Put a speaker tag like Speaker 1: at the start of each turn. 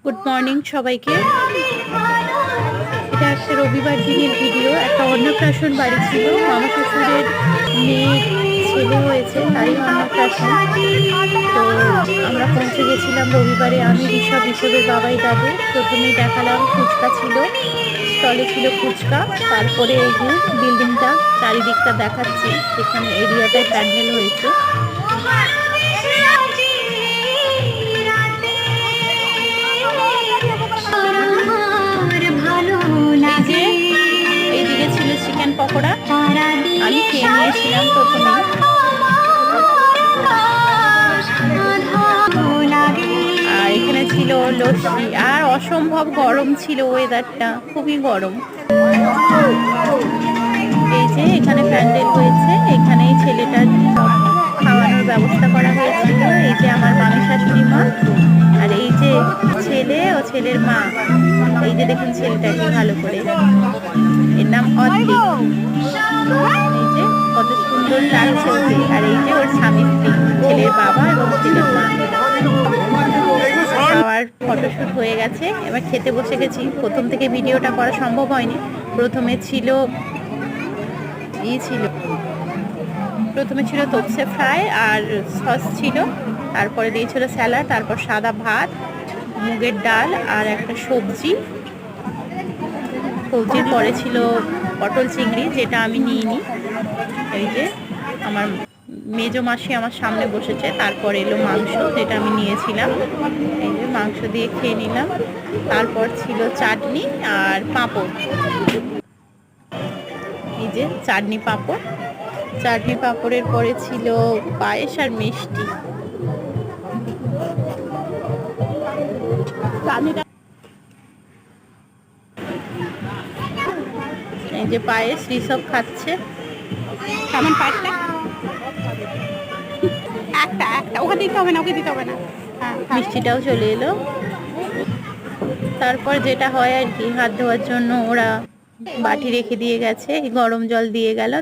Speaker 1: Good morning সবাইকে। এটা একটা রবিবার দিনের ভিডিও। একটা অন্নপ্রাশন বাড়ি ছিল, মামা শ্বশুরের মেয়ের ছেলে হয়েছে, তাই অন্নপ্রাশন। তো আমরা পৌঁছে গেছিলাম রবিবারে। আমি ঋষভের বাবাই দাদু। প্রথমেই দেখালাম ফুচকা ছিল, স্টলে ছিল ফুচকা। তারপরে এই যে বিল্ডিংটা চারিদিকটা দেখাচ্ছি, এখানে এরিয়াটায় প্যান্ডেল হয়েছে। এইদিকে ছিল চিকেন পকোড়া, আমি খেয়ে নিয়েছিলাম প্রথমে। আর এখানে ছিল লস্যি, আর অসম্ভব গরম ছিল, ওয়েদারটা খুবই গরম। এই যে এখানে প্যান্ডেল হয়েছে, এখানেই ছেলেটার সব খাওয়ানোর ব্যবস্থা করা হয়েছিল। এই যে আমার মামি শাশুড়ি মা, আর এই যে ছেলে ও ছেলের মা। এই যে দেখুন ছেলেটাকে ভালো করে, এর নাম অদ্রিক। এই যে কত সুন্দর লাগছে ওকে। আর এই যে ওর স্বামী স্ত্রী, ছেলের বাবা এবং ছেলের মা। খাওয়ার ফটোশ্যুট হয়ে গেছে, এবার খেতে বসে গেছি। প্রথম থেকে ভিডিওটা করা সম্ভব হয়নি। প্রথমে ছিল তোপসে ফ্রাই আর সস ছিল, তারপরে দিয়েছিল স্যালাড, তারপর সাদা ভাত, মুগের ডাল আর একটা সবজির পরে ছিল পটল চিংড়ি, যেটা আমি নিইনি। এই যে আমার মেজো মাসি আমার সামনে বসেছে। তারপর এলো মাংস, যেটা আমি নিয়েছিলাম। এই যে মাংস দিয়ে খেয়ে নিলাম। তারপর ছিল চাটনি আর পাঁপড়। এই যে চাটনি পাঁপড়ের পরে ছিল পায়েস আর মিষ্টি। এই যে পায়েস ঋষভ খাচ্ছে।
Speaker 2: কেমন পায়েসটা? একটা ওকে দিতে হবে না, ওকে দিতে হবে না।
Speaker 1: মিষ্টিটাও চলে এলো। তারপর যেটা হয় আর কি, হাত ধোয়ার জন্য ওরা বাটি রেখে দিয়ে গেছে, গরম জল দিয়ে গেল।